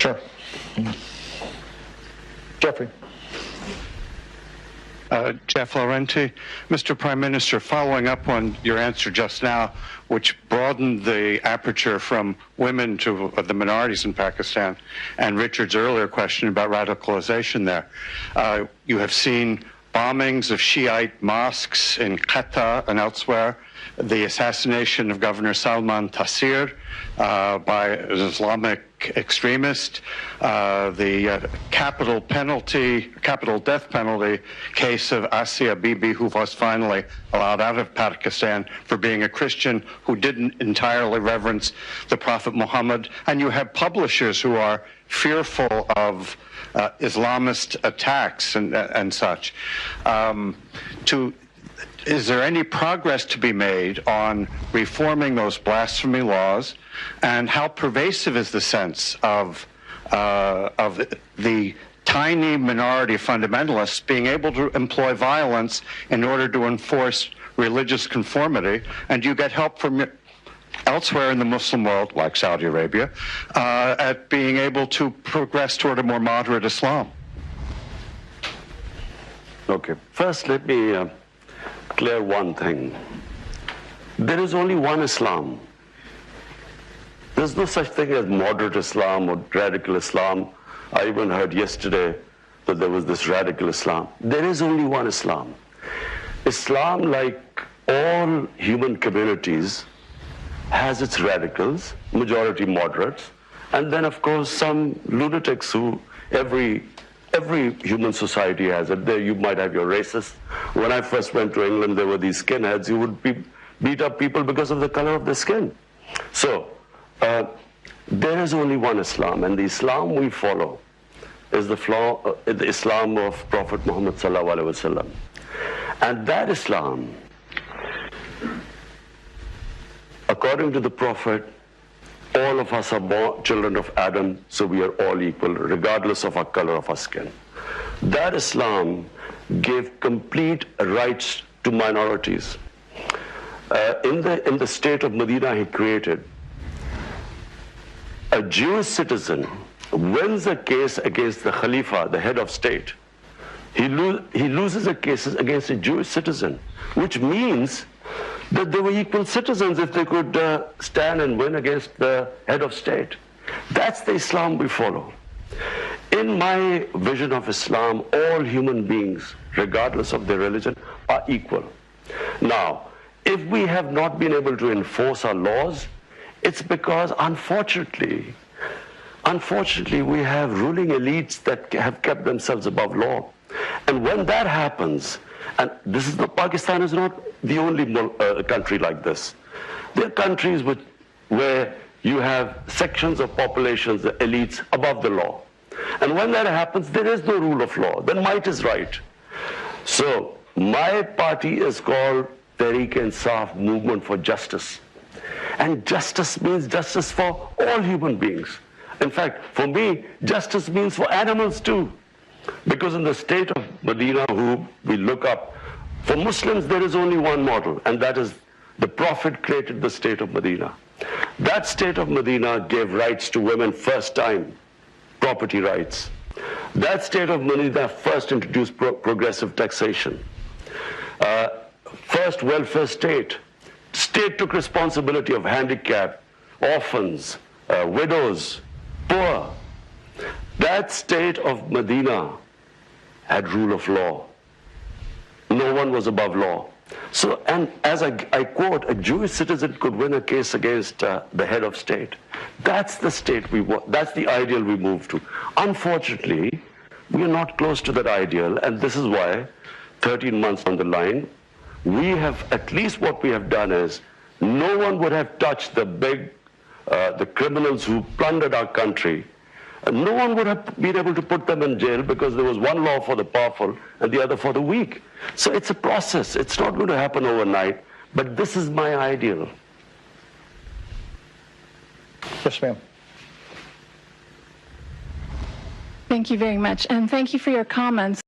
Sure. Jeffrey. Jeff Laurenti. Mr. Prime Minister, following up on your answer just now, which broadened the aperture from women to the minorities in Pakistan, and Richard's earlier question about radicalization there, you have seen bombings of Shiite mosques in Quetta and elsewhere, the assassination of Governor Salman Taseer by an Islamic extremist, the capital death penalty case of Asia Bibi, who was finally allowed out of Pakistan for being a Christian who didn't entirely reverence the Prophet Muhammad. And you have publishers who are fearful of Islamist attacks and such. Is there any progress to be made on reforming those blasphemy laws, and how pervasive is the sense of the tiny minority of fundamentalists being able to employ violence in order to enforce religious conformity? And do you get help from elsewhere in the Muslim world, like Saudi Arabia, at being able to progress toward a more moderate Islam? Okay. First, let me clear one thing. There is only one Islam. There's no such thing as moderate Islam or radical Islam. I even heard yesterday that there was this radical Islam. There is only one Islam. Islam, like all human communities, has its radicals, majority moderates, and then of course some lunatics who every human society has it. There you might have your racists. When I first went to England, there were these skinheads who would beat up people because of the color of their skin. So there is only one Islam, and the Islam we follow is the Islam of Prophet Muhammad sallallahu alaihi wasallam. And that Islam, according to the Prophet, all of us are born children of Adam, so we are all equal, regardless of our color of our skin. That Islam gave complete rights to minorities. In the state of Medina he created, a Jewish citizen wins a case against the Khalifa, the head of state. He loses a case against a Jewish citizen, which means that they were equal citizens if they could stand and win against the head of state. That's the Islam we follow. In my vision of Islam, all human beings, regardless of their religion, are equal. Now, if we have not been able to enforce our laws, it's because, unfortunately, we have ruling elites that have kept themselves above law. And when that happens, and Pakistan is not the only country like this. There are countries where you have sections of populations, the elites, above the law. And when that happens, there is no rule of law. Then might is right. So my party is called Tehreek-e-Insaf, Movement for Justice. And justice means justice for all human beings. In fact, for me, justice means for animals too. Because in the state of Medina, who we look up, for Muslims there is only one model, and that is the Prophet created the state of Medina. That state of Medina gave rights to women first time, property rights. That state of Medina first introduced progressive taxation. First welfare state. State took responsibility of handicapped, orphans, widows, poor. That state of Medina had rule of law. No one was above law. So, and as I quote, a Jewish citizen could win a case against the head of state. That's the state we want. That's the ideal we move to. Unfortunately, we are not close to that ideal, and this is why 13 months on the line, we have, at least what we have done is, no one would have touched the criminals who plundered our country. No one would have been able to put them in jail because there was one law for the powerful and the other for the weak. So it's a process. It's not going to happen overnight, but this is my ideal. Yes, ma'am. Thank you very much, and thank you for your comments.